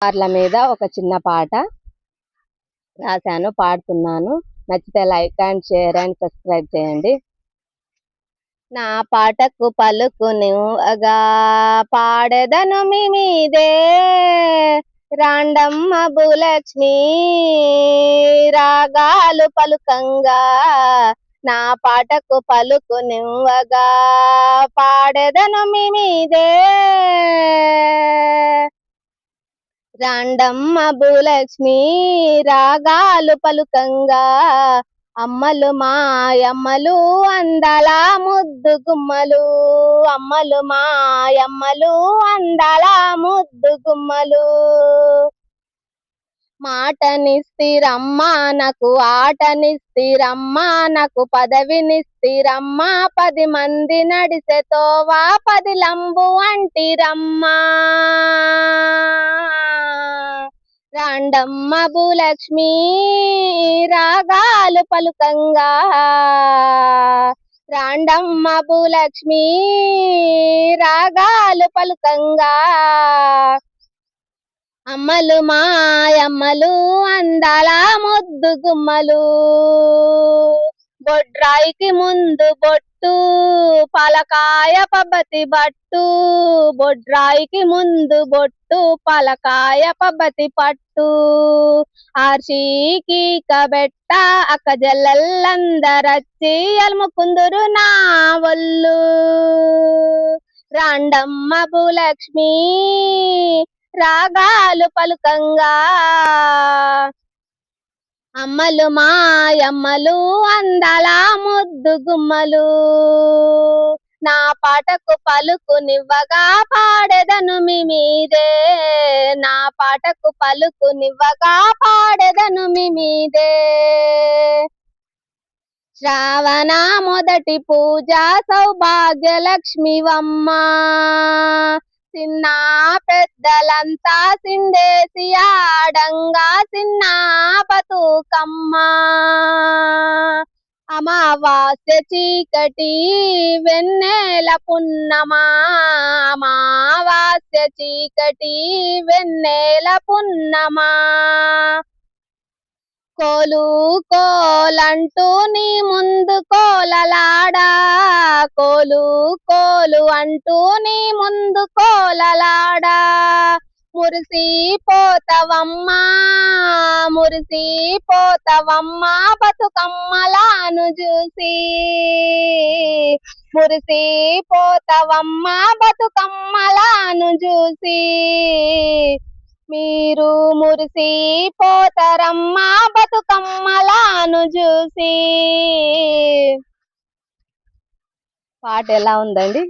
కార్ల మీద ఒక చిన్న పాట రాశాను, పాడుతున్నాను. నచ్చితే like and share and subscribe చేయండి. నా పాటకు పలుకునివ్వగా పాడెదను మీ మీదే, రాండమ్మ భూలక్ష్మి రాగాలు పలుకంగా. నా పాటకు పలుకునివ్వగా పాడెదను మీ మీదే, రాండమ్మ భూలక్ష్మి రాగాలు పలుకంగా. అమ్మలు మాయమ్మలు అందాల ముద్దు గుమ్మలు, అమ్మలు మాయమ్మలు అందాల ముద్దు గుమ్మలు. మాటనిస్తిరమ్మా నాకు, ఆటనిస్తిరమ్మా నాకు, పదవినిస్తిరమ్మా 10 మంది నడిసే తోవా 10 లంబు అంటిరమ్మా. రాండమ్మ భూలక్ష్మి రాగాలు పలుకంగా, రాండమ్మ భూలక్ష్మి రాగాలు పలుకంగా. అమ్మలు మాయమ్మలు అందాల ముద్దు గుమ్మలు, బొడ్రాయికి ముందు బొట్టు పలకాయ పబ్బతి బట్టు, బొడ్రాయికి ముందు బొట్టు పలకాయ పబ్బతి పట్టు. ఆర్షీకి కబెట్ట అక్క జల్లలందరచ్చి అల్ముకుందురు నా వల్లు. రాండమ్మ భూలక్ష్మి రాగాలు పలుకంగా. అమ్మలు మాయమ్మలు అందాల ముద్దు గుమ్మలు, నా పాటకు పలుకునివ్వగా పాడెదను మీ మీదే, నా పాటకు పలుకునివ్వగా పాడెదను మీ మీదే. శ్రావణ మొదటి పూజ సౌభాగ్యలక్ష్మివమ్మ, చిన్న పెద్దలంతా సిందేసి ఆడంగా చిన్న బతుకమ్మ. అమావాస్య చీకటి వెన్నెల పున్నమా, అమావాస్య చీకటి వెన్నెల పున్నమా. కోలు కోలంటూ నీ ముందు కోలలాడా, కోలు కోలు అంటూ నీ ముందు కోలలాడా. మురిసిపోతవమ్మా మురిసిపోతవమ్మా బతుకమ్మలాను చూసి, మురిసిపోతవమ్మా బతుకమ్మలాను చూసి. మీరు మురిసిపోతారమ్మా బతుకమ్మలాను చూసి. పాట ఎలా ఉందండి?